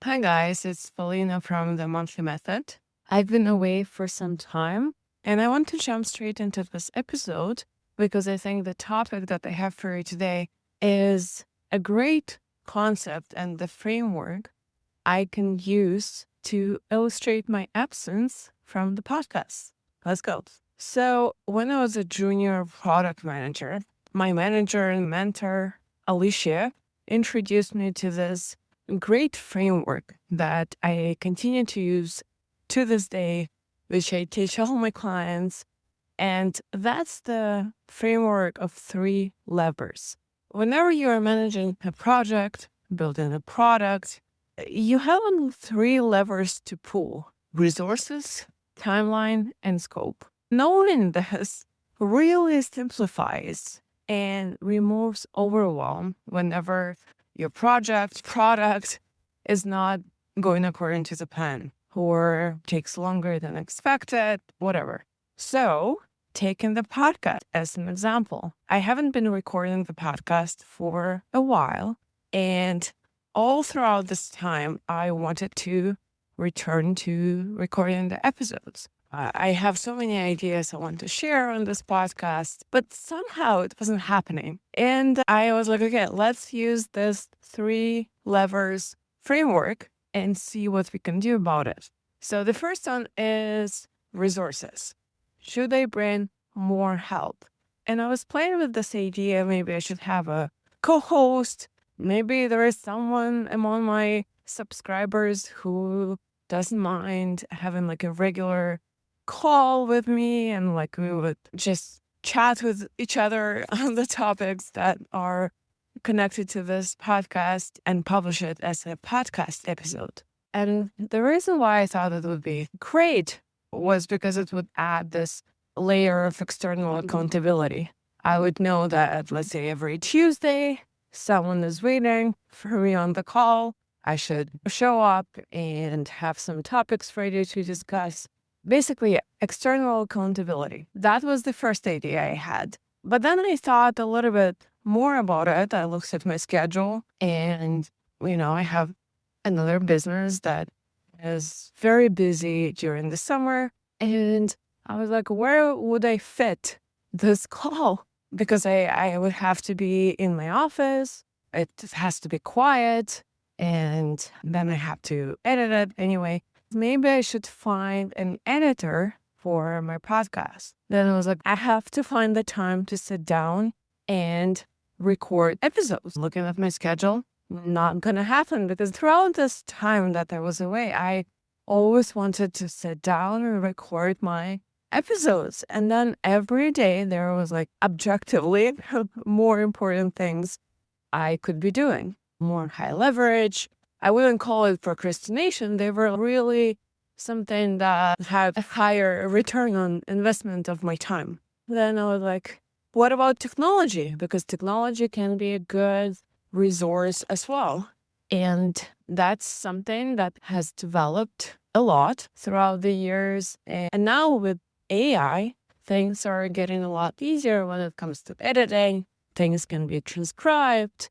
Hi guys, it's Polina from the Monthly Method. I've been away for some time and I want to jump straight into this episode because I think the topic that I have for you today is a great concept and the framework I can use to illustrate my absence from the podcast. Let's go. So, when I was a junior product manager, my manager and mentor, Alicia, introduced me to this great framework that I continue to use to this day, which I teach all my clients. And that's the framework of 3 levers. Whenever you are managing a project, building a product, you have only 3 levers to pull: resources, timeline, and scope. Knowing this really simplifies and removes overwhelm whenever your product is not going according to the plan or takes longer than expected, whatever. So, taking the podcast as an example, I haven't been recording the podcast for a while, and all throughout this time, I wanted to return to recording the episodes. I have so many ideas I want to share on this podcast, but somehow it wasn't happening. And I was like, okay, let's use this 3 levers framework and see what we can do about it. So the first one is resources. Should I bring more help? And I was playing with this idea, maybe I should have a co-host. Maybe there is someone among my subscribers who doesn't mind having like a regular call with me and like we would just chat with each other on the topics that are connected to this podcast and publish it as a podcast episode. And the reason why I thought it would be great was because it would add this layer of external accountability. I would know that, let's say, every Tuesday, someone is waiting for me on the call. I should show up and have some topics ready to discuss. Basically, external accountability. That was the first idea I had. But then I thought a little bit more about it. I looked at my schedule and, I have another business that is very busy during the summer. And I was like, where would I fit this call? Because I would have to be in my office. It has to be quiet. And then I have to edit it anyway. Maybe I should find an editor for my podcast. Then I was like, I have to find the time to sit down and record episodes. Looking at my schedule, not gonna happen because throughout this time that I was away, I always wanted to sit down and record my episodes. And then every day there was like objectively more important things I could be doing. More high leverage. I wouldn't call it procrastination. They were really something that had a higher return on investment of my time. Then I was like, what about technology? Because technology can be a good resource as well. And that's something that has developed a lot throughout the years. And now with AI, things are getting a lot easier when it comes to editing. Things can be transcribed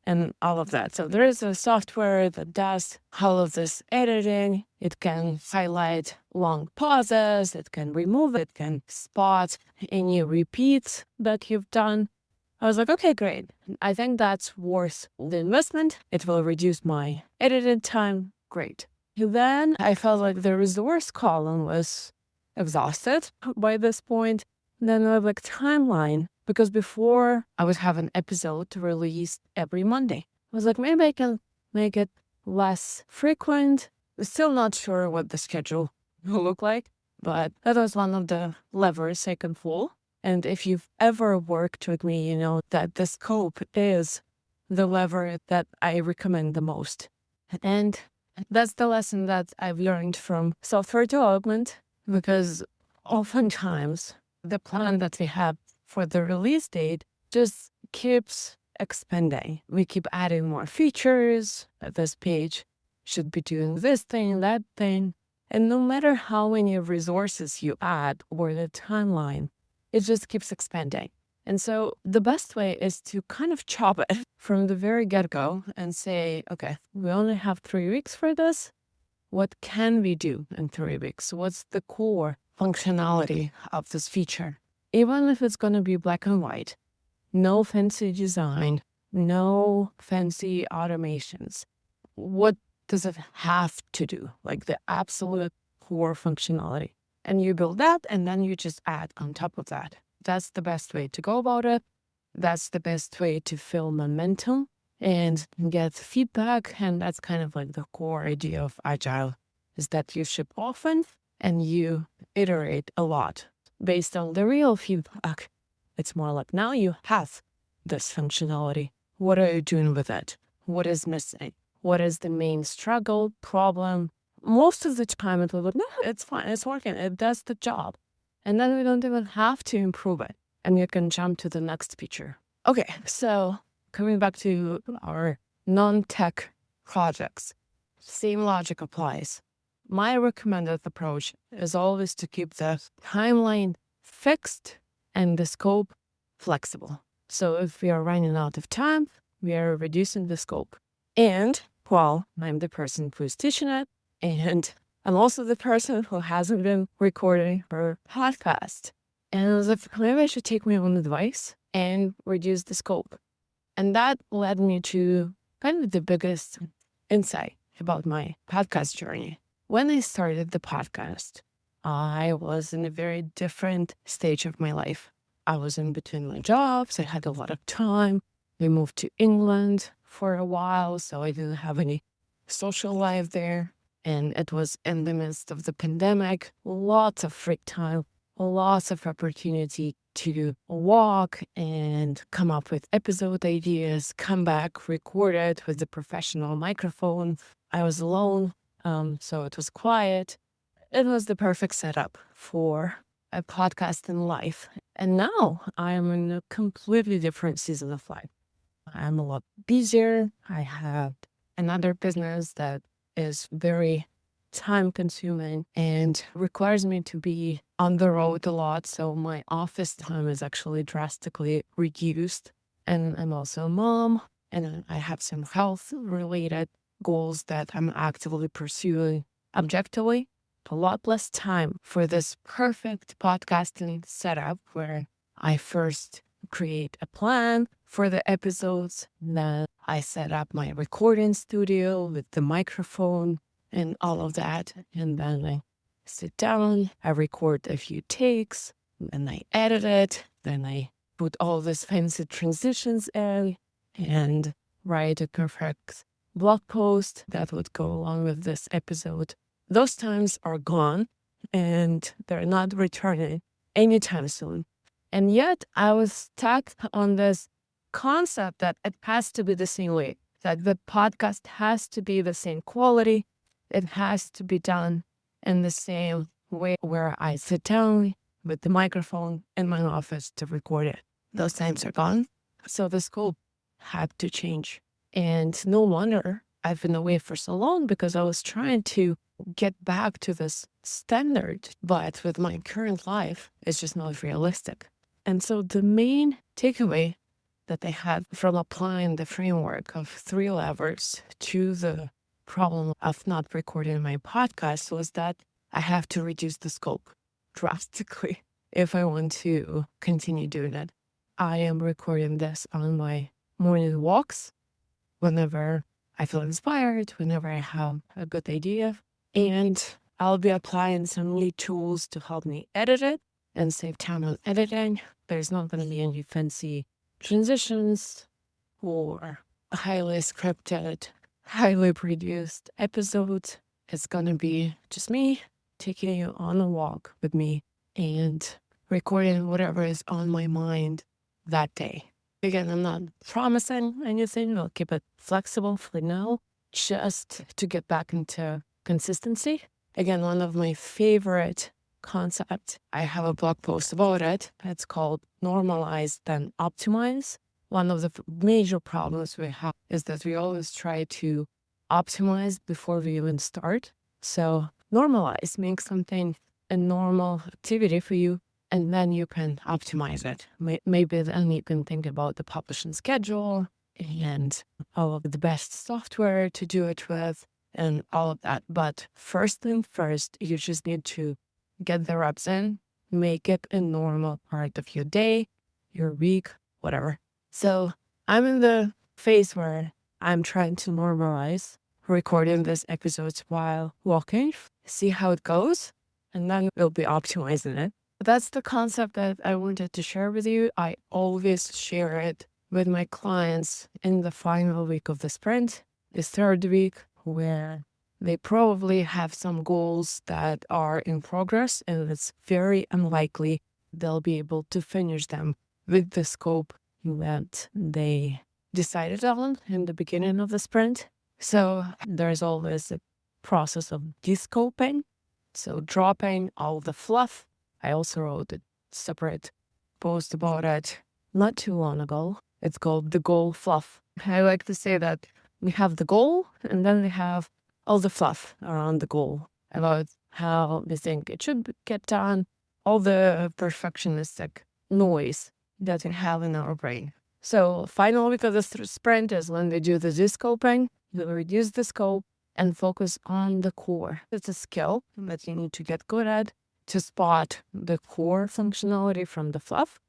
and all of that. So there is a software that does all of this editing. It can highlight long pauses. It can remove it. It can spot any repeats that you've done. I was like, okay, great. I think that's worth the investment. It will reduce my editing time. Great. Then I felt like the resource column was exhausted by this point. Then I was like, timeline. Because before I would have an episode released every Monday. I was like, maybe I can make it less frequent. Still not sure what the schedule will look like, but that was one of the levers I can pull. And if you've ever worked with me, you know that the scope is the lever that I recommend the most. And that's the lesson that I've learned from software development, because oftentimes the plan that we have for the release date just keeps expanding. We keep adding more features. This page should be doing this thing, that thing. And no matter how many resources you add or the timeline, it just keeps expanding. And so the best way is to kind of chop it from the very get-go and say, okay, we only have 3 weeks for this. What can we do in 3 weeks? What's the core functionality of this feature? Even if it's going to be black and white, no fancy design, no fancy automations. What does it have to do? Like the absolute core functionality. And you build that, and then you just add on top of that. That's the best way to go about it. That's the best way to feel momentum and get feedback. And that's kind of like the core idea of Agile, is that you ship often and you iterate a lot based on the real feedback. It's more like, now you have this functionality. What are you doing with it? What is missing? What is the main struggle, problem? Most of the time it will look, no, it's fine, it's working, it does the job. And then we don't even have to improve it. And you can jump to the next feature. Okay, so coming back to our non-tech projects, same logic applies. My recommended approach is always to keep the timeline fixed and the scope flexible. So if we are running out of time, we are reducing the scope. And, well, I'm the person who's teaching it, and I'm also the person who hasn't been recording her podcast. And I was like, maybe I should take my own advice and reduce the scope. And that led me to kind of the biggest insight about my podcast journey. When I started the podcast, I was in a very different stage of my life. I was in between my jobs. I had a lot of time. We moved to England for a while, so I didn't have any social life there. And it was in the midst of the pandemic, lots of free time, lots of opportunity to walk and come up with episode ideas, come back, record it with a professional microphone. I was alone, so it was quiet. It was the perfect setup for a podcast in life. And now I am in a completely different season of life. I'm a lot busier. I have another business that is very time consuming and requires me to be on the road a lot. So my office time is actually drastically reduced. And I'm also a mom, and I have some health related goals that I'm actively pursuing objectively. A lot less time for this perfect podcasting setup where I first create a plan for the episodes. Then I set up my recording studio with the microphone and all of that. And then I sit down, I record a few takes, and I edit it. Then I put all these fancy transitions in and write a perfect blog post that would go along with this episode. Those times are gone and they're not returning anytime soon. And yet I was stuck on this concept that it has to be the same way, that the podcast has to be the same quality. It has to be done in the same way where I sit down with the microphone in my office to record it. Those times are gone. So the scope had to change. And no wonder I've been away for so long, because I was trying to get back to this standard. But with my current life, it's just not realistic. And so the main takeaway that I had from applying the framework of 3 levers to the problem of not recording my podcast was that I have to reduce the scope drastically if I want to continue doing it. I am recording this on my morning walks whenever I feel inspired, whenever I have a good idea. And I'll be applying some new tools to help me edit it and save time on editing. There's not going to be any fancy transitions or highly scripted, highly produced episodes. It's going to be just me taking you on a walk with me and recording whatever is on my mind that day. Again, I'm not promising anything. I'll keep it flexible for now, just to get back into consistency. Again, one of my favorite concepts, I have a blog post about it. It's called Normalize and Optimize. One of the major problems we have is that we always try to optimize before we even start. So normalize, make something a normal activity for you, and then you can optimize it. Maybe then you can think about the publishing schedule and all of the best software to do it with and all of that. But first thing first, you just need to get the reps in, make it a normal part of your day, your week, whatever. So I'm in the phase where I'm trying to normalize recording these episodes while walking, see how it goes, and then we'll be optimizing it. That's the concept that I wanted to share with you. I always share it with my clients in the final week of the sprint, the third week, where they probably have some goals that are in progress, and it's very unlikely they'll be able to finish them with the scope that they decided on in the beginning of the sprint. So there's always a process of descoping, so dropping all the fluff. I also wrote a separate post about it not too long ago. It's called the goal fluff. I like to say that we have the goal and then we have all the fluff around the goal about how we think it should get done, all the perfectionistic noise that we have in our brain. So final week of the sprint is when we do the descoping. We reduce the scope and focus on the core. It's a skill that you need to get good at to spot the core functionality from the fluff.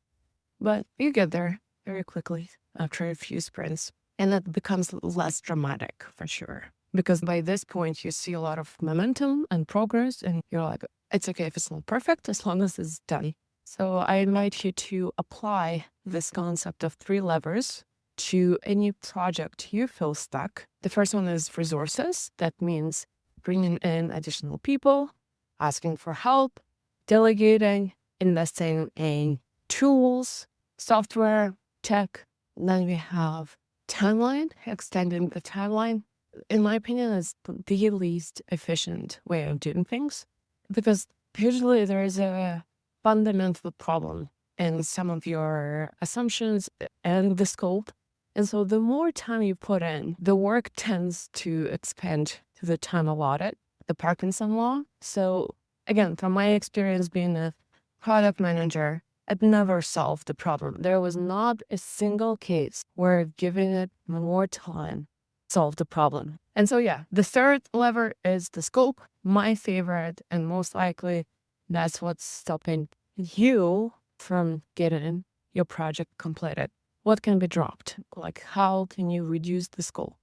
But you get there very quickly after a few sprints. And it becomes less dramatic for sure. Because by this point, you see a lot of momentum and progress, and you're like, it's okay if it's not perfect as long as it's done. So I invite you to apply this concept of 3 levers to any project you feel stuck. The first one is resources. That means bringing in additional people, asking for help, delegating, investing in tools, software, tech. And then we have timeline, extending the timeline. In my opinion, is the least efficient way of doing things, because usually there is a fundamental problem in some of your assumptions and the scope. And so the more time you put in, the work tends to expand to the time allotted, the Parkinson law. So again, from my experience being a product manager, I've never solved the problem. There was not a single case where giving it more time solved the problem. And so, yeah, the third lever is the scope. My favorite, and most likely that's what's stopping you from getting your project completed. What can be dropped? Like, how can you reduce the scope?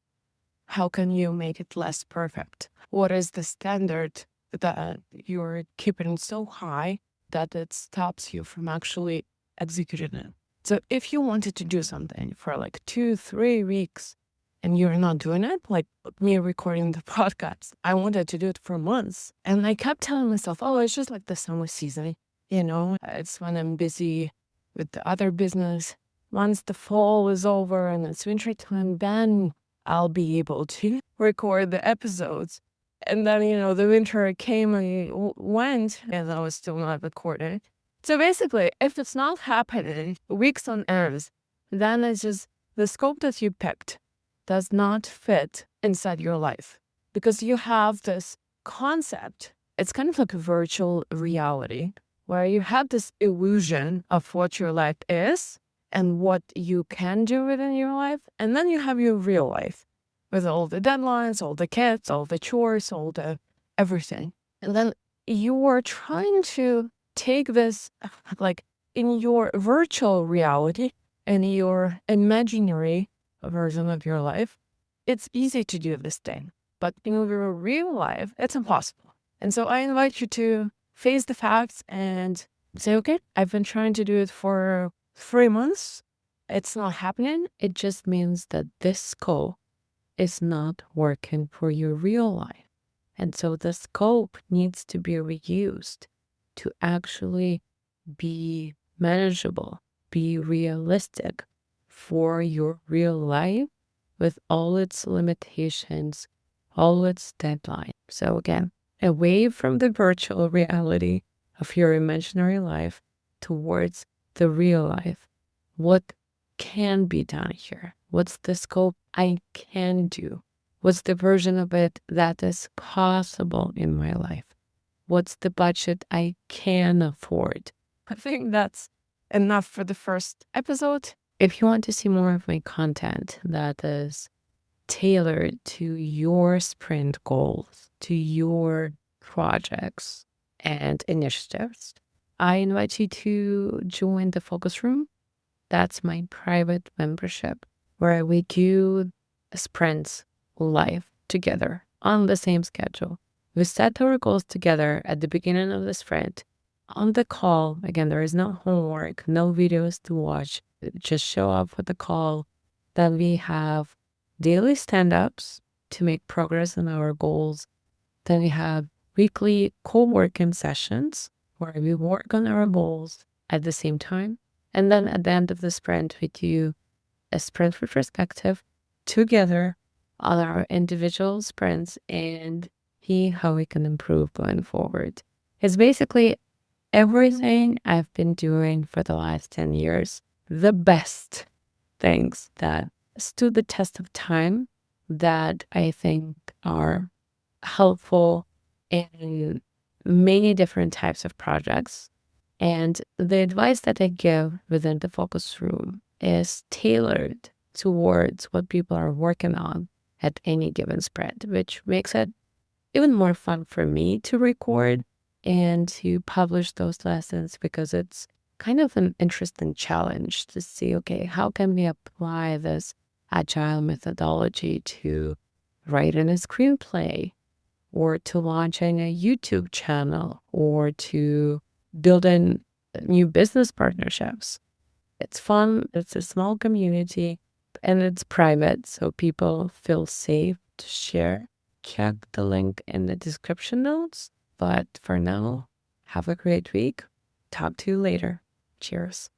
How can you make it less perfect? What is the standard that you're keeping so high that it stops you from actually executing it? So if you wanted to do something for like 2-3 weeks and you're not doing it, like me recording the podcast, I wanted to do it for months. And I kept telling myself, oh, it's just like the summer season. It's when I'm busy with the other business. Once the fall is over and it's winter time, then I'll be able to record the episodes. And then, the winter came and went, and I was still not recording. So basically, if it's not happening weeks on end, then it's just the scope that you picked does not fit inside your life, because you have this concept. It's kind of like a virtual reality where you have this illusion of what your life is and what you can do within your life. And then you have your real life with all the deadlines, all the kids, all the chores, all the everything. And then you are trying to take this, like in your virtual reality and your imaginary version of your life, it's easy to do this thing. But in your real life, it's impossible. And so I invite you to face the facts and say, okay, I've been trying to do it for 3 months. It's not happening. It just means that this scope is not working for your real life. And so the scope needs to be reused to actually be manageable, be realistic for your real life with all its limitations, all its deadlines. So again, away from the virtual reality of your imaginary life towards the real life. What can be done here? What's the scope I can do? What's the version of it that is possible in my life? What's the budget I can afford I think that's enough for the first episode. If you want to see more of my content that is tailored to your sprint goals, to your projects and initiatives, I invite you to join the focus room. That's my private membership where we do sprints live together on the same schedule. We set our goals together at the beginning of the sprint. On the call, again, there is no homework, no videos to watch. Just show up for the call. Then we have daily stand-ups to make progress on our goals. Then we have weekly co-working sessions where we work on our goals at the same time. And then at the end of the sprint, we do a sprint retrospective together on our individual sprints and see how we can improve going forward. It's basically everything I've been doing for the last 10 years, the best things that stood the test of time that I think are helpful in many different types of projects. And the advice that I give within the focus room is tailored towards what people are working on at any given sprint, which makes it even more fun for me to record and to publish those lessons because it's kind of an interesting challenge to see, okay, how can we apply this agile methodology to writing a screenplay or to launching a YouTube channel or to building new business partnerships. It's fun, it's a small community, and it's private, so people feel safe to share. Check the link in the description notes. But for now, have a great week. Talk to you later. Cheers.